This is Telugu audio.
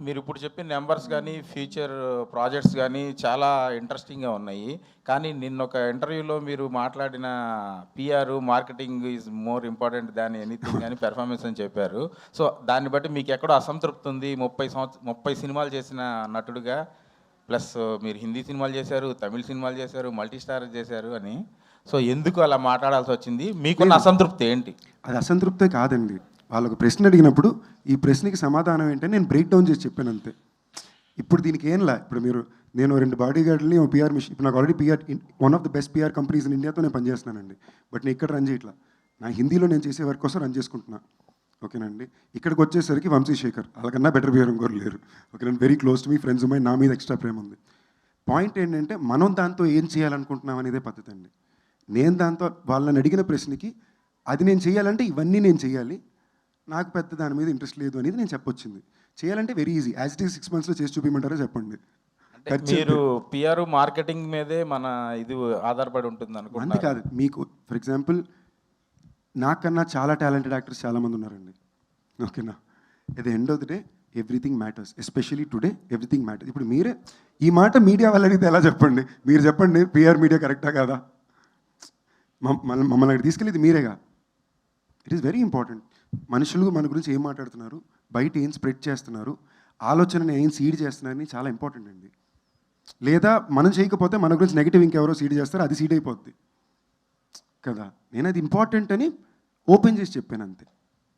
మీరు ఇప్పుడు చెప్పిన నెంబర్స్ కానీ ఫ్యూచర్ ప్రాజెక్ట్స్ కానీ చాలా ఇంట్రెస్టింగ్గా ఉన్నాయి. కానీ నిన్న ఒక ఇంటర్వ్యూలో మీరు మాట్లాడిన PR marketing is more important than anything అని పెర్ఫార్మెన్స్ అని చెప్పారు. సో దాన్ని బట్టి మీకు ఎక్కడో అసంతృప్తి ఉంది. 30 సినిమాలు చేసిన నటుడుగా, ప్లస్ మీరు హిందీ సినిమాలు చేశారు, తమిళ సినిమాలు చేశారు, మల్టీ స్టార్ చేశారు అని. సో ఎందుకు అలా మాట్లాడాల్సి వచ్చింది? మీకున్న అసంతృప్తి ఏంటి? అది అసంతృప్తే కాదండి. వాళ్ళకు ప్రశ్న అడిగినప్పుడు ఈ ప్రశ్నకి సమాధానం ఏంటని నేను బ్రేక్ డౌన్ చేసి చెప్పాను అంతే. ఇప్పుడు దీనికి ఏంలా, ఇప్పుడు నేను 2 బాడీ గార్డ్ని పిఆర్ మిషన్, ఇప్పుడు నాకు already PR one of the best PR companies in ఇండియాతో నేను పనిచేస్తున్నానండి. బట్ నేను ఇక్కడ రన్ చేయట్లా, నా హిందీలో నేను చేసే వర్క్ కోసం రన్ చేసుకుంటున్నా. ఓకేనండి. ఇక్కడికి వచ్చేసరికి వంశీశేఖర్ వాళ్ళకన్నా బెటర్ పిఆర్ ఇంకోరు లేరు. ఓకే, నేను very close to me friends ఉన్నాయి, నా మీద ఎక్స్ట్రా ప్రేమ ఉంది. పాయింట్ ఏంటంటే మనం దాంతో ఏం చేయాలనుకుంటున్నాం అనేదే పద్ధతి అండి. నేను దాంతో వాళ్ళని అడిగిన ప్రశ్నకి అది నేను చేయాలంటే ఇవన్నీ నేను చేయాలి, నాకు పెద్ద దాని మీద ఇంట్రెస్ట్ లేదు అనేది నేను చెప్పొచ్చింది. చేయాలంటే very easy, as it is 6 monthsలో చేసి చూపించమంటారో చెప్పండి. మీరు పిఆర్ మార్కెటింగ్ మీదే మన ఇది ఆధారపడి ఉంటుంది అంతే అనుకుంటున్నారు. కాదు, మీకు ఫర్ ఎగ్జాంపుల్ నాకన్నా చాలా టాలెంటెడ్ యాక్టర్స్ చాలామంది ఉన్నారండి. ఓకేనా, at the end of the day everything matters, especially today everything matters. ఇప్పుడు మీరే ఈ మాట మీడియా వాళ్ళు అడిగితే ఎలా చెప్పండి? మీరు చెప్పండి, పిఆర్ మీడియా కరెక్టా కాదా? మమ్మల్ని అక్కడ తీసుకెళ్ళేది మీరేగా. It is very important. మనుషులు మన గురించి ఏం మాట్లాడుతున్నారు, బయట ఏం స్ప్రెడ్ చేస్తున్నారు, ఆలోచనని ఏం సీడ్ చేస్తున్నారని చాలా ఇంపార్టెంట్ అండి. లేదా మనం చేయకపోతే మన గురించి నెగిటివ్ ఇంకెవరో సీడ్ చేస్తారు, అది సీడ్ అయిపోద్ది కదా. నేను అది ఇంపార్టెంట్ అని ఓపెన్ చేసి చెప్పాను అంతే.